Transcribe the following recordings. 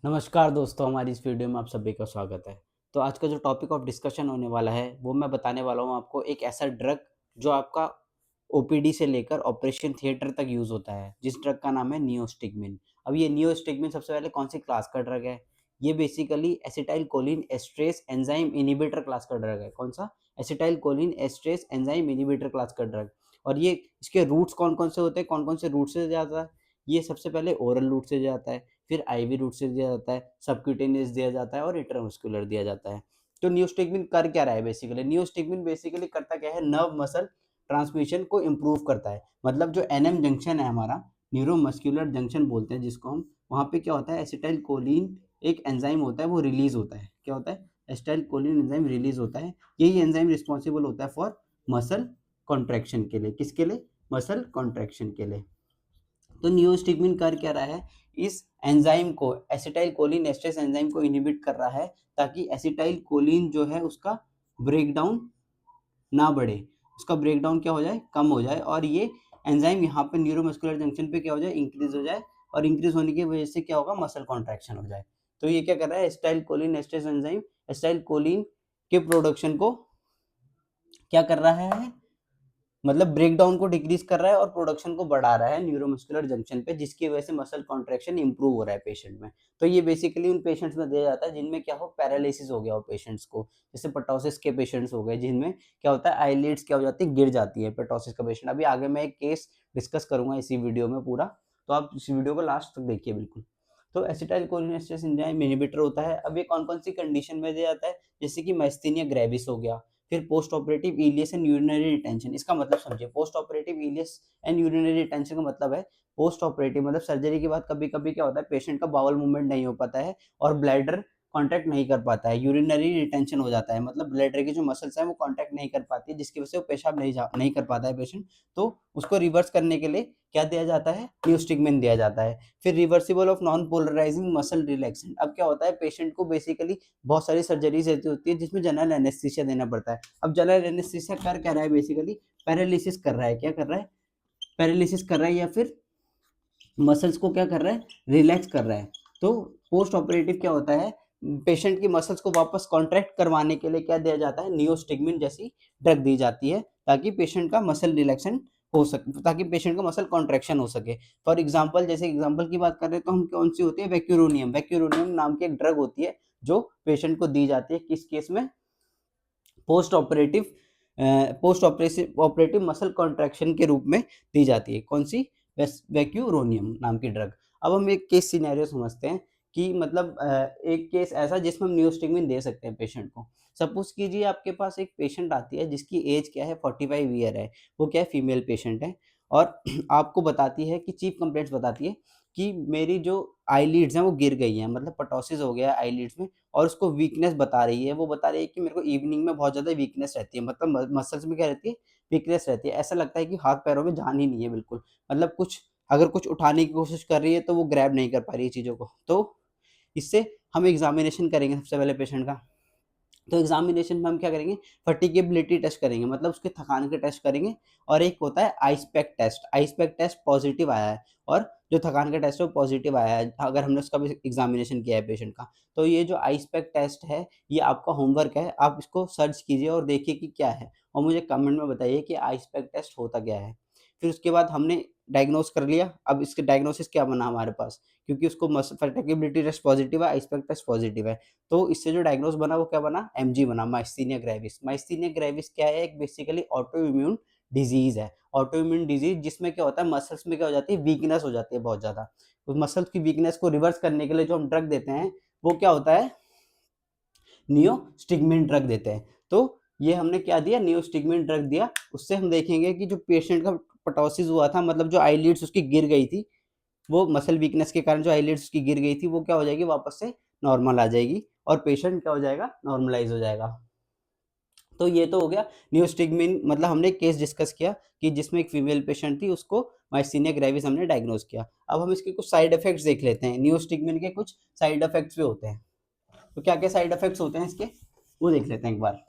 नमस्कार दोस्तों, हमारी इस वीडियो में आप सभी का स्वागत है। तो आज का जो टॉपिक ऑफ डिस्कशन होने वाला है, वो मैं बताने वाला हूँ आपको एक ऐसा ड्रग जो आपका ओपीडी से लेकर ऑपरेशन थिएटर तक यूज़ होता है, जिस ड्रग का नाम है नियोस्टिगमिन। अब ये नियोस्टिगमिन सबसे पहले कौन सी क्लास का ड्रग है? ये basically acetylcholine esterase enzyme inhibitor class का ड्रग है। कौन सा? Acetylcholine esterase enzyme inhibitor class का ड्रग। और ये इसके रूट्स कौन-कौन से होते हैं, कौन-कौन से रूट से जाता है? ये सबसे पहले ओरल रूट से जाता है, फिर आईवी रूट से दिया जाता है, सबक्यूटेनियस दिया जाता है और इंट्रामस्कुलर दिया जाता है। तो नियोस्टिगमिन कर क्या रहा है बेसिकली? नियोस्टिगमिन बेसिकली करता क्या है, नर्व मसल ट्रांसमिशन को इम्प्रूव करता है। मतलब जो एनएम जंक्शन है हमारा, न्यूरोमस्कुलर जंक्शन बोलते हैं जिसको हम, वहाँ पे क्या होता है, एसिटाइलकोलिन एक एंजाइम होता है, वो रिलीज होता है। क्या होता है? एसिटाइलकोलिन एंजाइम रिलीज होता है। यही एंजाइम रिस्पॉन्सिबल होता है फॉर मसल कॉन्ट्रैक्शन के लिए। किसके लिए? मसल कॉन्ट्रैक्शन के लिए। तो नियोस्टिगमिन कर क्या रहा है, इस एंजाइम को, एसिटाइलकोलिन एस्ट्रेस एंजाइम को इनहिबिट कर रहा है, ताकि एसिटाइलकोलिन जो है उसका ब्रेकडाउन ना बढ़े, उसका ब्रेकडाउन क्या हो जाए, कम हो जाए, और ये एंजाइम यहाँ पे न्यूरोमस्कुलर जंक्शन पे क्या हो जाए, इंक्रीज हो जाए, और इंक्रीज होने की वजह से क्या होगा, मसल कॉन्ट्रैक्शन हो जाए। तो ये क्या कर रहा है, एसिटाइलकोलिन एस्ट्रेस एंजाइम एसिटाइलकोलिन के प्रोडक्शन को क्या कर रहा है, मतलब ब्रेकडाउन को डिक्रीज कर रहा है और प्रोडक्शन को बढ़ा रहा है न्यूरोमस्कुलर जंक्शन पे, जिसकी वजह से मसल कॉन्ट्रैक्शन इंप्रूव हो रहा है पेशेंट में। तो ये बेसिकली उन पेशेंट्स में दिया जाता है जिनमें क्या हो, पैरालिसिस हो गया हो पेशेंट्स को, जैसे पेटोसिस के पेशेंट्स हो गए, जिनमें क्या होता है, आईलिड्स क्या हो जाती है, गिर जाती है पेटोसिस का पेशेंट। अभी आगे मैं एक केस डिस्कस करूंगा इसी वीडियो में पूरा, तो आप इस वीडियो को लास्ट तक देखिए बिल्कुल। तो एसिटाइलकोलिन एंजाइम इन्हिबिटर होता है। अब ये कौन कौन सी कंडीशन में दिया जाता है, जैसे कि माइस्थेनिया ग्रेविस हो गया, फिर post operative ileus and urinary retention. इसका मतलब समझिए, post operative ileus and urinary retention का मतलब है, पोस्ट ऑपरेटिव मतलब सर्जरी के बाद कभी कभी क्या होता है, पेशेंट का बाउल मूवमेंट नहीं हो पाता है और ब्लैडर कांटेक्ट नहीं कर पाता है, यूरिनरी रिटेंशन हो जाता है, मतलब ब्लैडर की जो मसल्स है वो कांटेक्ट नहीं कर पाती है, जिसकी वजह से वो पेशाब नहीं कर पाता है पेशेंट। तो उसको रिवर्स करने के लिए क्या दिया जाता है, नियोस्टिगमिन दिया जाता है। फिर reversible of non polarising muscle relaxant. अब क्या होता है, पेशेंट को बेसिकली बहुत सारी सर्जरीज ऐसी होती है जिसमें जनरल एनेस्थीसिया देना पड़ता है। अब जनरल एनेस्थीसिया कर क्या रहा है, बेसिकली पैरालिसिस कर रहा है। क्या कर रहा है? पैरालिसिस कर रहा है, या फिर मसल्स को क्या कर रहा है, रिलैक्स कर रहा है। तो पोस्ट ऑपरेटिव क्या होता है, पेशेंट की मसल्स को वापस कॉन्ट्रैक्ट करवाने के लिए क्या दिया जाता है, नियोस्टिगमिन जैसी ड्रग दी जाती है, ताकि पेशेंट का मसल रिलैक्सन हो सके, ताकि पेशेंट का मसल कॉन्ट्रैक्शन हो सके। फॉर एग्जांपल, जैसे एग्जांपल की बात कर रहे हैं तो हम, कौन सी होती है, वैक्यूरोनियम। वैक्यूरोनियम नाम की एक ड्रग होती है जो पेशेंट को दी जाती है, किस केस में, post operative operative muscle contraction के रूप में दी जाती है। कौन सी? वैक्यूरोनियम नाम की ड्रग। अब हम एक केस सिनेरियो समझते हैं कि मतलब एक केस ऐसा जिसमें हम नियोस्टिगमिन दे सकते हैं पेशेंट को। सपोज कीजिए आपके पास एक पेशेंट आती है जिसकी एज क्या है, 45 ईयर है। वो क्या है, फीमेल पेशेंट है, और आपको बताती है कि चीफ कंप्लेंट्स बताती है कि मेरी जो आईलिड्स हैं वो गिर गई हैं, मतलब पटोसिस हो गया है आईलिड्स में, और उसको वीकनेस बता रही है। वो बता रही है कि मेरे को इवनिंग में बहुत ज़्यादा वीकनेस रहती है, मतलब मसल्स में क्या रहती है, वीकनेस रहती है। ऐसा लगता है कि हाथ पैरों में जान ही नहीं है बिल्कुल, मतलब कुछ अगर कुछ उठाने की कोशिश कर रही है तो वो ग्रैब नहीं कर पा रही है चीज़ों को। तो इससे हम एग्जामिनेशन करेंगे सबसे पहले पेशेंट का। तो एग्जामिनेशन में हम क्या करेंगे, फटीगेबिलिटी टेस्ट करेंगे, मतलब उसके थकान के टेस्ट करेंगे। और एक होता है आइसपेक टेस्ट। आइसपेक टेस्ट पॉजिटिव आया है, और जो थकान का टेस्ट है वो पॉजिटिव आया है, अगर हमने उसका भी एग्जामिनेशन किया है पेशेंट का। तो ये जो आइसपेक टेस्ट है, ये आपका होमवर्क है, आप इसको सर्च कीजिए और देखिए कि क्या है, और मुझे कमेंट में बताइए कि आइसपेक टेस्ट होता क्या है। फिर उसके बाद हमने डायग्नोस कर लिया। अब इसके डायग्नोसिस क्या बना हमारे पास, क्योंकि उसको फटीगेबिलिटी टेस्ट पॉजिटिव है, आइसपेक टेस्ट पॉजिटिव है, तो इससे जो डायग्नोस बना वो क्या बना, एमजी बना, माइस्थेनिया ग्रेविस। माइस्थेनिया ग्रेविस क्या है, एक बेसिकली ऑटो इम्यून डिजीज है। ऑटो इम्यून डिजीज जिसमें क्या होता है, मसल्स में क्या हो जाती है, वीकनेस हो जाती है बहुत ज्यादा। उस मसल्स की वीकनेस को रिवर्स करने के लिए जो हम ड्रग देते हैं, वो क्या होता है, नियोस्टिगमिन ड्रग देते हैं। तो ये हमने क्या दिया, नियोस्टिगमिन ड्रग दिया। उससे हम देखेंगे कि जो पेशेंट का पटोसिस हुआ था, मतलब जो आईलिड्स उसकी गिर गई थी, वो मसल वीकनेस के कारण जो आईलिड्स की गिर गई थी, वो क्या हो जाएगी, वापस से नॉर्मल आ जाएगी, और पेशेंट क्या हो जाएगा, नॉर्मलाइज हो जाएगा। तो ये तो हो गया नियोस्टिगमिन, मतलब हमने एक केस डिस्कस किया कि जिसमें एक फीमेल पेशेंट थी, उसको माइस्थेनिया ग्रेविस हमने डायग्नोज किया। अब हम इसके कुछ साइड इफेक्ट्स देख लेते हैं। नियोस्टिगमिन के कुछ साइड इफेक्ट्स भी होते हैं। तो क्या क्या साइड इफेक्ट्स होते हैं इसके, वो देख लेते हैं एक बार।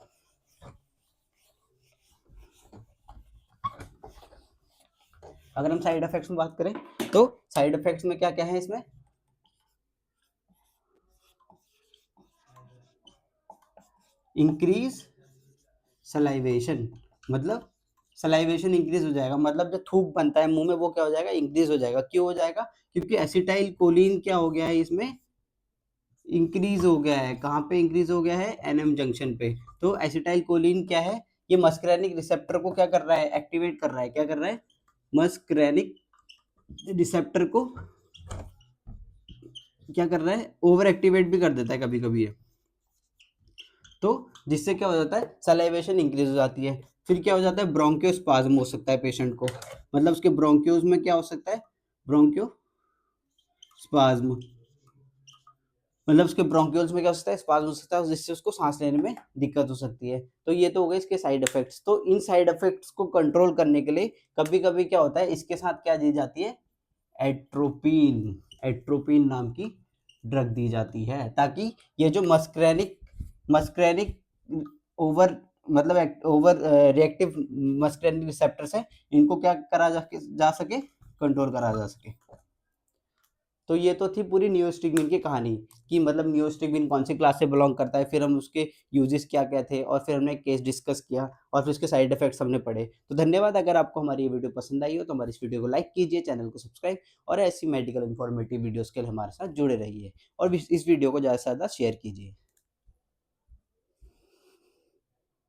अगर हम साइड इफेक्ट्स में बात करें, तो साइड इफेक्ट्स में क्या क्या है इसमें, इंक्रीज सलाइवेशन, मतलब सलाइवेशन इंक्रीज हो जाएगा, मतलब जो थूक बनता है मुंह में वो क्या हो जाएगा, इंक्रीज हो जाएगा। क्यों हो जाएगा? क्योंकि एसिटाइल कोलिन क्या हो गया है, इसमें इंक्रीज हो गया है। कहाँ पे इंक्रीज हो गया है? एनएम जंक्शन पे। तो एसिटाइल कोलिन क्या है, ये मस्करेनिक रिसेप्टर को क्या कर रहा है, एक्टिवेट कर रहा है। क्या कर रहा है? मस्करेनिक रिसेप्टर को क्या कर रहा है, ओवर एक्टिवेट भी कर देता है कभी कभी ये। तो जिससे क्या हो जाता है, सलाइवेशन इंक्रीज हो जाती है। फिर क्या हो जाता है, ब्रोंकियोस्पाज्म हो सकता है पेशेंट को, मतलब उसके ब्रोंक्योज में क्या हो सकता है, ब्रोंकियोस्पाज्म, मतलब उसके ब्रोंक्यूल्स में क्या हो सकता है, स्पाज्म हो सकता है, जिससे उसको सांस लेने में दिक्कत हो सकती है। तो ये तो हो गए इसके साइड इफेक्ट्स। तो इन साइड इफेक्ट्स को कंट्रोल करने के लिए कभी कभी क्या होता है, इसके साथ क्या दी जाती है, एट्रोपिन, एट्रोपिन नाम की ड्रग दी जाती है, ताकि ये जो मस्क्रेनिक ओवर, मतलब ओवर रिएक्टिव मस्क्रेनिक रिसेप्टर्स है, इनको क्या करा जा सके, कंट्रोल करा जा सके। तो ये तो थी पूरी नियोस्टिग्मिन की कहानी, कि मतलब नियोस्टिग्मिन कौन सी क्लास से बिलोंग करता है, फिर हम उसके यूजेस क्या क्या थे, और फिर हमने केस डिस्कस किया, और फिर उसके साइड इफेक्ट्स हमने पढ़े। तो धन्यवाद। अगर आपको हमारी ये वीडियो पसंद आई हो तो हमारी इस वीडियो को लाइक कीजिए, चैनल को सब्सक्राइब, और ऐसी मेडिकल इन्फॉर्मेटिव वीडियोज़ के लिए हमारे साथ जुड़े रहिए, और इस वीडियो को ज़्यादा से ज़्यादा शेयर कीजिए।